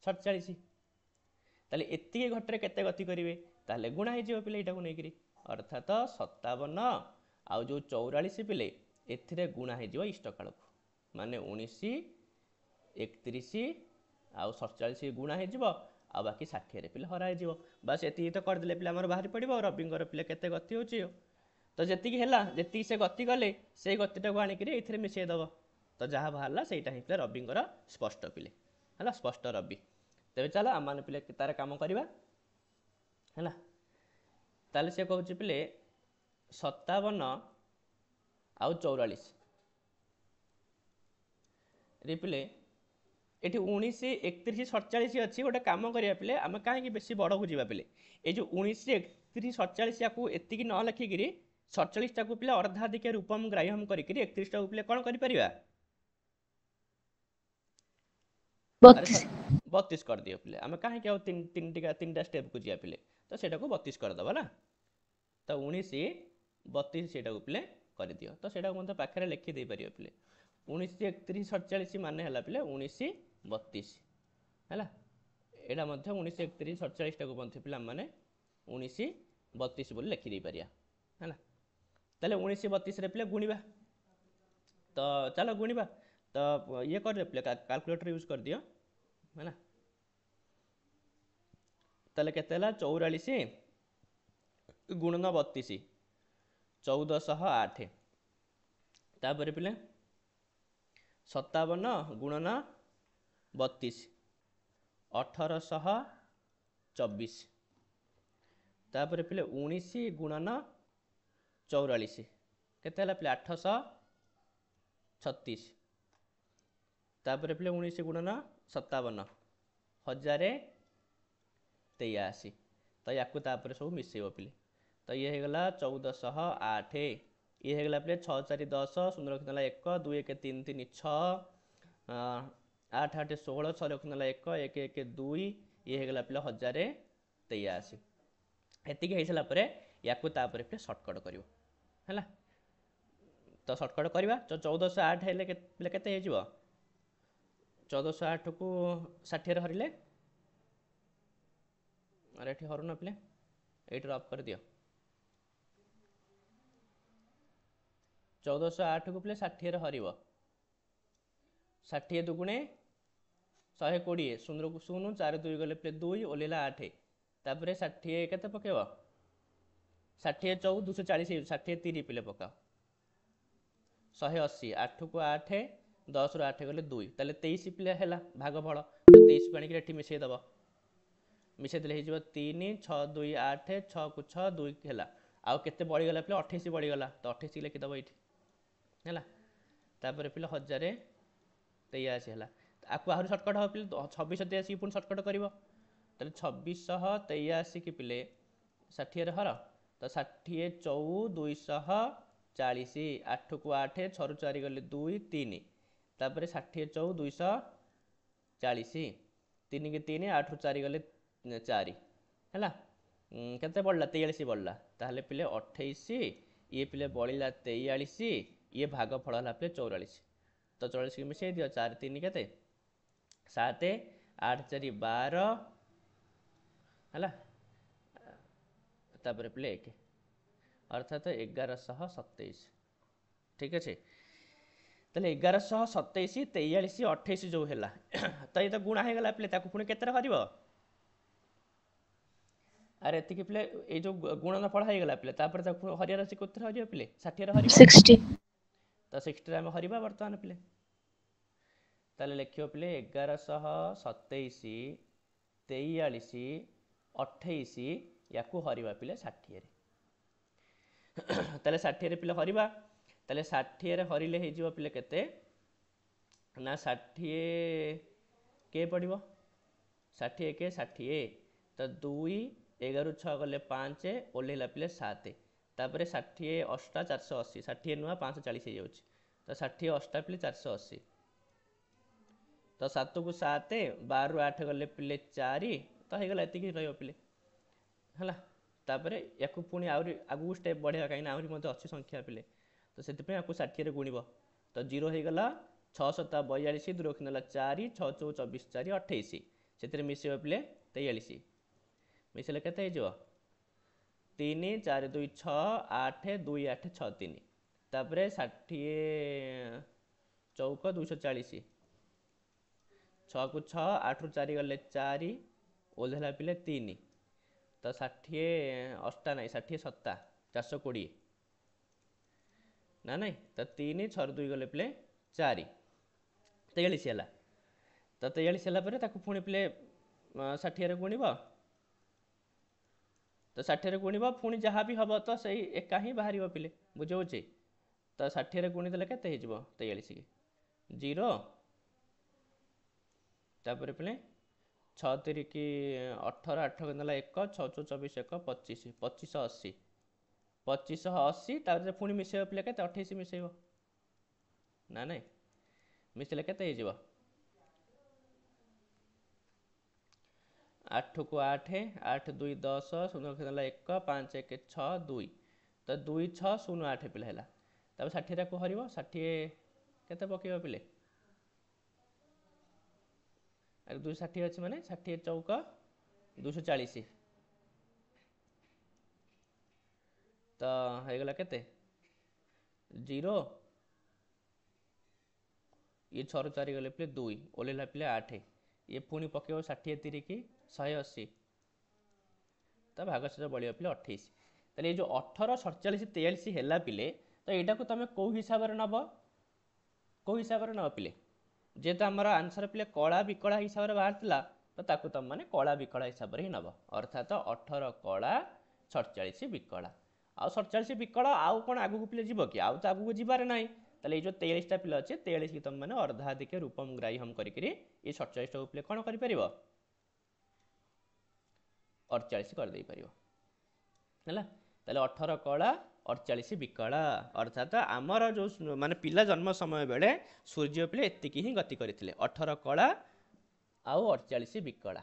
47। ତାହେଲେ ଏତିକି ଘଟିରେ କେତେ ଗତି କରିବେ? ତାହେଲେ ଗୁଣା ହେଇଯିବ ପିଲେ ଏଇଟାକୁ ନେଇକିରି, ଅର୍ଥାତ 57 ଆଉ ଯେଉଁ 44 ପିଲେ ଏଥିରେ ଗୁଣା ହେଇଯିବ ଇଷ୍ଟକାଳକୁ, ମାନେ 19 31 ଆଉ 47 ଗୁଣା ହେଇଯିବ ଆଉ ବାକି 60ରେ ପିଲେ ହରା ହେଇଯିବ। ବାସ୍ ଏତିକି ତ କରିଦେଲେ ପିଲେ ଆମର ବାହାରି ପଡ଼ିବ ରବିଙ୍କର ପିଲେ କେତେ ଗତି ହେଉଛି। ତ ଯେତିକି ହେଲା ଯେତିକି ସେ ଗତି କଲେ ସେଇ ଗତିଟାକୁ ଆଣିକିରି ଏଇଥିରେ ମିଶାଇ ଦେବ, ତ ଯାହା ବାହାରିଲା ସେଇଟା ହିଁ ପିଲେ ରବିଙ୍କର ସ୍ପଷ୍ଟ ପିଲେ ହେଲା, ସ୍ପଷ୍ଟ ରବି। ତେବେ ଚାଲ ଆମମାନେ ପିଲେ ତାର କାମ କରିବା ହେଲା। ତାହେଲେ ସେ କହୁଛି ପିଲେ 57 ଆଉ 44 ରେ ପିଲେ ଏଠି 19 31 47 ଅଛି। ଗୋଟେ କାମ କରିବା ପିଲେ ଆମେ କାହିଁକି ବେଶୀ ବଡ଼କୁ ଯିବା ପିଲେ, ଏଇ ଯେଉଁ 19 31 47 ୟାକୁ ଏତିକି ନ ଲେଖିକିରି 47ଟାକୁ ପିଲେ ଅର୍ଦ୍ଧାଧିକ ରୂପମ ଗ୍ରାହ୍ୟମ କରିକିରି 31ଟାକୁ ପିଲେ କ'ଣ କରିପାରିବା? ଆରେ 32 କରିଦିଅ ପିଲେ, ଆମେ କାହିଁକି ଆଉ ତିନିଟା ଷ୍ଟେପକୁ ଯିବା ପିଲେ, ତ ସେଇଟାକୁ 32 କରିଦେବା ନା। ତ 19 32 ସେଇଟାକୁ ପିଲେ କରିଦିଅ, ତ ସେଇଟାକୁ ମଧ୍ୟ ପାଖରେ ଲେଖି ଦେଇପାରିବ ପିଲେ। 19 31 47 ମାନେ ହେଲା ପିଲେ 19 32 ହେଲା। ଏଇଟା ମଧ୍ୟ 19 31 47ଟାକୁ ମଧ୍ୟ ପିଲା ମାନେ 19 32 ବୋଲି ଲେଖି ଦେଇପାରିବା ହେଲା। ତାହେଲେ 19 32ରେ ପିଲେ ଗୁଣିବା, ତ ଚାଲ ଗୁଣିବା। ତ ଇଏ କରିଦିଅ ପିଲେ କାଲକୁଲେଟର ୟୁଜ୍ କରିଦିଅ ହେଲା। ତାହେଲେ କେତେ ହେଲା 44 ଗୁଣନ 32 1408। ତାପରେ ପିଲେ 57 ଗୁଣନ 32 1824। ତାପରେ ପିଲେ 19 ଗୁଣନ 44 କେତେ ହେଲା ପିଲେ 836। ତାପରେ ପିଲେ 19 ଗୁଣନ 57 1083। ତ ୟାକୁ ତାପରେ ସବୁ ମିଶେଇବ ପିଲେ, ତ ଇଏ ହେଇଗଲା 1408, ଇଏ ହେଇଗଲା ପିଲେ 6 4 10 0 ରଖିଦେଲା 1 2 1 3 3 6 8 8 16 6 ରଖିଦେଲା 1 1 1 2, ଇଏ ହେଇଗଲା ପିଲେ 1083। ଏତିକି ହେଇସାରିଲା ପରେ ୟାକୁ ତାପରେ ପିଲେ ସର୍ଟକଟ୍ କରିବ ହେଲା। ତ ସର୍ଟକଟ୍ କରିବା, ତ 1408 ହେଲେ ପିଲେ କେତେ ହେଇଯିବ? 1408କୁ 60ରେ ହରିଲେ, ଆରେ ଏଠି ହରୁନ ପିଲେ, ଏଇଠି ରଫ୍ କରିଦିଅ। 1408କୁ ପିଲେ 60ରେ ହରିବ, 60 ଦୁଗୁଣେ 120 0କୁ 0 4 2 ଗଲେ ପିଲେ 2 ଓହ୍ଲେଇଲା 8। ତାପରେ 60 କେତେ ପକେଇବ 60 4 240 60 30 ପିଲେ ପକାଅ 180 8କୁ 8 10ରୁ 8 ଗଲେ 2, ତାହେଲେ 23 ପିଲେ ହେଲା ଭାଗଫଳ। ତ 23କୁ ଆଣିକି ଏଠି ମିଶାଇ ଦେବ, ମିଶାଇ ଦେଲେ ହେଇଯିବ 3 6 2 8 6କୁ 6 2 ହେଲା। ଆଉ କେତେ ବଳିଗଲା ପିଲେ 28 ବଳିଗଲା, ତ 28 ଲେଖିଦେବ ଏଇଠି ହେଲା। ତାପରେ ପିଲେ 1083 ହେଲା। ଆକୁ ଆହୁରି ସର୍ଟକଟ୍ ହେବ ପିଲେ 2683 ପୁଣି ସର୍ଟକଟ୍ କରିବ, ତାହେଲେ 2683 କି ପିଲେ 60ରେ ହର, ତ 60 4 240 8କୁ 8 6ରୁ 4 ଗଲେ 2 3, ତାପରେ 60 4 240 3 କି 3 8ରୁ 4 ଗଲେ 4 ହେଲା। କେତେ ବଢ଼ିଲା 43 ବଢ଼ିଲା, ତାହେଲେ ପିଲେ 28, ଇଏ ପିଲେ ବଳିଲା 43, ଇଏ ଭାଗଫଳ ହେଲା ପିଲେ 44। ତ 44କୁ ମିଶାଇ ଦିଅ 4 3 କେତେ 7 8 4 12 ହେଲା। ତାପରେ ପିଲେ 1 ଅର୍ଥାତ 1127। ଠିକ୍ ଅଛି, ତାହେଲେ 1127 43 28 ଯେଉଁ ହେଲା ତ ଏ ତ ଗୁଣା ହେଇଗଲା ପିଲେ, ତାକୁ ପୁଣି କେତେରେ ହରିବ? ଆରେ ଏତିକି ପିଲେ ଏଇ ଯେଉଁ ଗୁଣନ ଫଳ ହେଇଗଲା ପିଲେ, ତାପରେ ତାକୁ ହରିବାର ଅଛି କେଉଁଥିରେ ହରିବ ପିଲେ 60ରେ ହରିବ, 60 ତ 60ରେ ଆମେ ହରିବା ବର୍ତ୍ତମାନ ପିଲେ। ताले लिखियो पिले 1127 43 28 याकू हरिबा पिले 60 रे ताले 60 रे पिले हरिबा ताले 60 रे हरिले हे जिवो पिले केते ना 60 के पड़िबो 60 के 60 तो 2 11 6 गले 5 ओल्हेला पिले 7 तापर 60 8 480 60 नुआ 540 हो जाउछि तो 60 8 पिले 480 तो 7 को 7 12 रु 8 गले पिले 4 तो हे गला एतिकी रहयो पिले हला तापर याकू पुणी आउरी आगु स्टेप बढ़िया कहीं आउरी मते अच्छी संख्या पिले तो सेति पे याकू 60 रे गुणिबो तो 0 हे गला 6 7 42 2 रखिनला 4 6 4 24 4 28 सेति मिसियो पिले 43 मिसिले केते हे जो 3 4 2 6 8 2 8 6 3 तापर 60 चौक 240 6 को 6 8 रु 4 गले 4 ओल्हेला पिले 3 तो 60 8 नहीं 60 7 420 ना नहीं तो 3 6 2 गले पिले 4 43 है तो 43 है ताकू पुणी पिले 60 रे गुणिब तो 60 रे गुणिब पुणी जहाँ भी हम तो सही एका ही बाहर पिले बुझे तो 60 रे गुणी देले केते हो 43 की 0 तापर पिले 6 3 की 18 8 गला 1 6 24 1 25 2580 2580 तापर पुणी मिसेब पिले केते 28 मिसेब ना नहीं मिसेले केते हो 8 को 8 8 2 10 0 गला 1 5 1 6 2 तो 2 6 0 8 पिले हैला तापर 60 रा को हरिबो 60 केते पकेबो पिले 260 अच्छे माने 60 चौक 240 तो हो गला केते 0 ये 6 ରୁ 4 गले पिले 2 ओलेला पिले 8 ये पुणी पकेबो 60 3 की 180 तो भागशेष बलियो पिले 28 ताले ये जो 18 47 43 हैला पिले तो एटा को तमे को हिसाब रे नबो पिले जेहेतु आमर आंसर पिले कला विकला हिसाब से बाहर था तो ताकू तुम मैंने कला विकला हिसाब से ही नब अर्थात 18 कला 47 विकला आ 47 विकला आउ कौन आगू पिले जीव कि आउ तो आगू जीवार ना ताले ये जो 23टा पिला अच्छे 23 की तुम मैंने अर्धाधिक रूपम ग्राह्यम करी ये 47 पिले कौन कर 48 कर दे पारिबो हैला ताले 18 कला 48 विकला अर्थात आमर जो माने पिला जन्म समय बेले सूर्य पिले एतिकी ही गति करथिले 18 कला आउ 48 विकला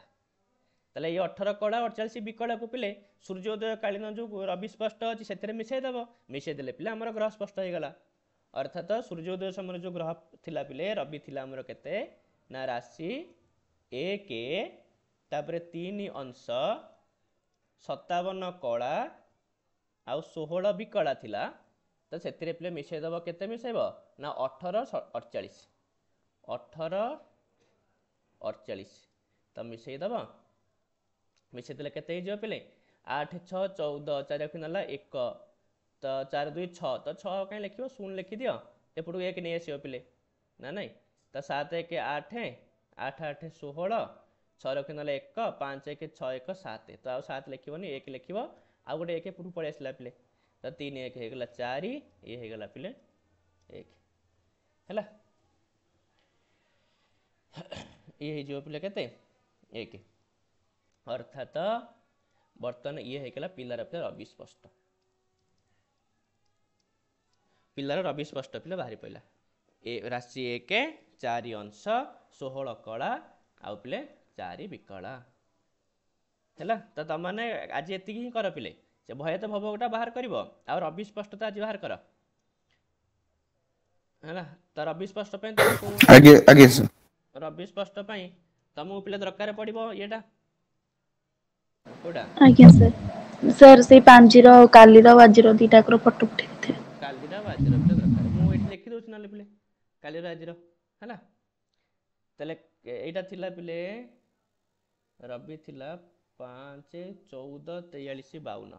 ताले ये 18 कला 48 विकला को पिले सूर्योदय कालीन जो रवि स्पष्ट अच्छी से मिसई देले पिले आमर ग्रह स्पष्ट हो गला अर्थात सूर्योदय समय जो ग्रह थिला पिले रवि थिला आमर केते ना राशि 1 तापर 3 अंश 57 कला आउ 16 विकला थिला तो से पिले मिसई दब केते मिसैब ना 18 48 18 48 तो मिसई दब मिसई देले केते हो पिले 8 6 14 4 रखिनला 1 तो 4 2 6 तो 6 कहीं लिखियो 0 लिखि दियो एपटू 1 नहीं आसियो पिले ना नहीं तो 7 1 8 8 8 16 6 रखिनला 1 5 1 6 1 7 तो आ 7 लिखिबनी 1 लिखिबो आ गोटे 1 एपटू पड़े आसला पिले तो 3 1 हो गला 4 ये हो गला पिले 1 हैला ये हो जो पिले केते 1 अर्थात बर्तन ये हो गला पिलार पिले रवि स्पष्ट पिलार रवि स्पष्ट पिले बाहरी पड़ा ए राशि 1 4 अंश 16 कला आउ पिले 4 विकला है तो तुम मैंने आज एति ही कर पिले से भयत भवगटा बाहर कर रवि स्पष्टता आज बाहर कर है तो रवि स्पष्ट रवि स्पष्ट तुमको पिले दरकार पड़ो येटा कोडा आज्ञा सर सर से पांजीर कालीर आजिर दीटाकर फोटो उठे कालीर आजिर पिले दरकार मु एठी लिखि दोछ ना पिले कालीर आजिर हैला तले एटा थिला पिले रवि थिला 5 14 43 52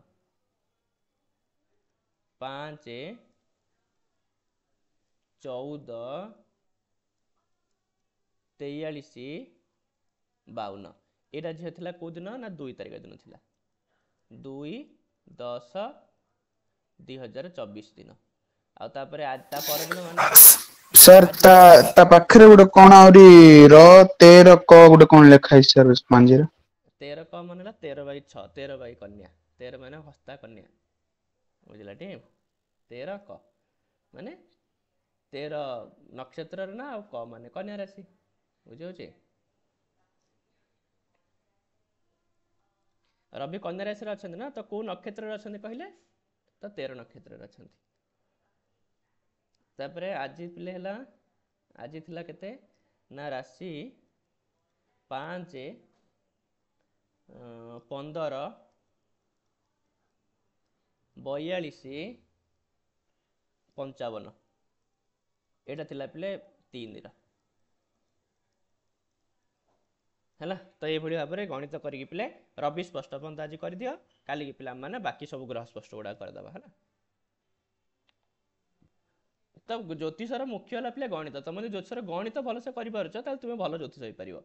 5 14 4352 ଏଇଟା ଝିଅ ଥିଲା କୋଉ ଦିନ ନା 2 ତାରିଖ ଦିନ ଥିଲା 2/10/2024 ଦିନ ଆଉ ତାପରେ ତା ପରଦିନ ମାନେ ସାର୍ ତା ପାଖରେ ଗୋଟେ କଣ ଆହୁରି ର 13 କ ଗୋଟେ କଣ ଲେଖା ହେଇଛି ସାର୍ ମାଞ୍ଜିରେ 13 କ ମାନେ ହେଲା 13/6 13 କନ୍ୟା 13 ମାନେ ହସ୍ତା କନ୍ୟା ବୁଝିଲା ଟି 13 କ ମାନେ 13 ନକ୍ଷତ୍ରରେ ନା ଆଉ କ ମାନେ କନ୍ୟା ରାଶି ବୁଝିହଉଛି ରବି କନ୍ୟା ରାଶିରେ ଅଛନ୍ତି ନା ତ କୋଉ ନକ୍ଷତ୍ରରେ ଅଛନ୍ତି କହିଲେ ତ 13 ନକ୍ଷତ୍ରରେ ଅଛନ୍ତି ତାପରେ ଆଜି ପିଲେ ହେଲା ଆଜି ଥିଲା କେତେ ନା ରାଶି 5 15 42 55 ଏଇଟା ଥିଲା ପିଲେ 3 ର ହେଲା ତ ଏଇଭଳି ଭାବରେ ଗଣିତ କରିକି ପିଲେ ରବି ସ୍ପଷ୍ଟ ପର୍ଯ୍ୟନ୍ତ ଆଜି କରିଦିଅ କାଲିକି ପିଲାମାନେ ବାକି ସବୁ ଗ୍ରହ ସ୍ପଷ୍ଟ ଗୁଡା କରିଦେବା ହେଲା ତ ଜ୍ୟୋତିଷର ମୁଖ୍ୟ ହେଲା ପିଲେ ଗଣିତ ତମେ ଯଦି ଜ୍ୟୋତିଷର ଗଣିତ ଭଲସେ କରିପାରୁଛ ତାହେଲେ ତୁମେ ଭଲ ଜ୍ୟୋତିଷ ହେଇପାରିବ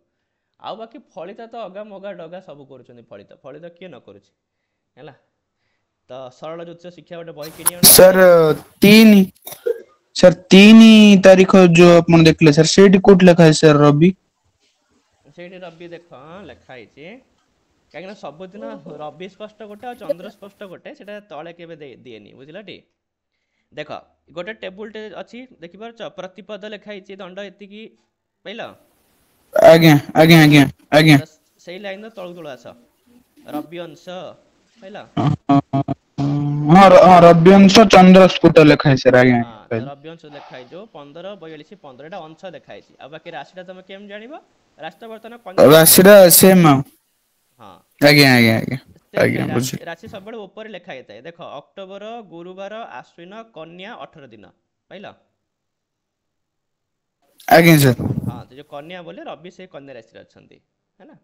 ଆଉ ବାକି ଫଳିତା ତ ଅଗା ମଗା ଡଗା ସବୁ କରୁଛନ୍ତି ଫଳିତ କିଏ ନ କରୁଛି ହେଲା ତ ସରଳ ଜ୍ୟୋତିଷ ଶିକ୍ଷା ଗୋଟେ ବହି କିଣି ଆଣ ସାର୍ 3 ତାରିଖ ଯୋଉ ଆପଣ ଦେଖିଲେ ସାର୍ ସେଇଠି କୋଉଠି ଲେଖା ଅଛି ସାର୍ ରବି ସେଇଠି ରବି ଦେଖ ଲେଖା ହେଇଛି କାହିଁକିନା ସବୁଦିନ ରବି ସ୍ପଷ୍ଟ ଗୋଟେ ଆଉ ଚନ୍ଦ୍ର ସ୍ପଷ୍ଟ ଗୋଟେ ସେଟା ତଳେ କେବେ ଦିଏନି ବୁଝିଲା ଟି ଦେଖ ଗୋଟେ ଟେବୁଲଟେ ଅଛି ଦେଖିପାରୁଛ ପ୍ରତିପଦ ଲେଖା ହେଇଛି ଦଣ୍ଡ ଏତିକି ପାଇଲ ଆଜ୍ଞା ଆଜ୍ଞା ଆଜ୍ଞା ଆଜ୍ଞା ତ ସେଇ ଲାଇନର ତଳକୁ ତଳ ଆସ ରବି ଅଂଶ ପାଇଲ ହଁ ରବି ଅଂଶ ଚନ୍ଦ୍ରସ୍ଫୁଟ ଲେଖା ହେଇଛି ସାର୍ ଆଜ୍ଞା ହଁ ତ ରବି ଅଂଶ ଲେଖା ହେଇଯିବ 15 42 15 ଏଟା ଅଂଶ ଲେଖା ହେଇଛି ଆଉ ବାକି ରାଶିଟା ତମେ କେମିତି ଜାଣିବ ରାଶିଟା ବର୍ତ୍ତମାନ କନ୍ୟା ରାଶିରେ ରାଶିଟା ସେମ୍ ହଁ ଆଜ୍ଞା ଆଜ୍ଞା ଆଜ୍ଞା ତେଣୁକରି ଆଜ୍ଞା ବୁଝିଲି ରାଶି ସବୁବେଳେ ଉପରେ ଲେଖା ହେଇଥାଏ ଦେଖ ଅକ୍ଟୋବର ଗୁରୁବାର ଆଶ୍ୱିନ କନ୍ୟା 18 ଦିନ ପାଇଲ ଆଜ୍ଞା ସାର୍ ହଁ ତ ଯୋଉ କନ୍ୟା ବୋଲି ରବି ସେଇ କନ୍ୟା ରାଶିରେ ଅଛନ୍ତି ହେଲା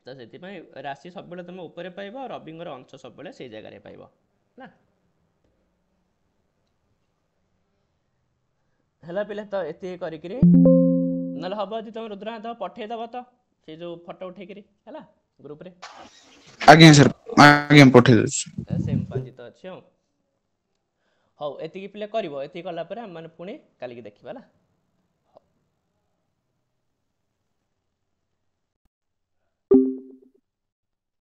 ତ ସେଥିପାଇଁ ରାଶି ସବୁବେଳେ ତମେ ଉପରେ ପାଇବ ଆଉ ରବିଙ୍କର ଅଂଶ ସବୁବେଳେ ସେଇ ଜାଗାରେ ପାଇବ ହେଲା ହେଲା ପିଲା ତ ଏତିକି କରିକିରି ନହେଲେ ହବ ଯଦି ତମେ ରୁଦ୍ରନାଥ ପଠେଇଦବ ତ ସେ ଯୋଉ ଫଟୋ ଉଠେଇକିରି ହେଲା ଗ୍ରୁପରେ ଆଜ୍ଞା ସାର୍ ଆଜ୍ଞା ପଠେଇ ଦଉଛି ସେମ୍ ପାଞ୍ଜି ତ ଅଛି ଆଉ ହଉ ଏତିକି ପିଲା କରିବ ଏତିକି କଲା ପରେ ଆମେ ମାନେ ପୁଣି କାଲିକି ଦେଖିବା ହେଲା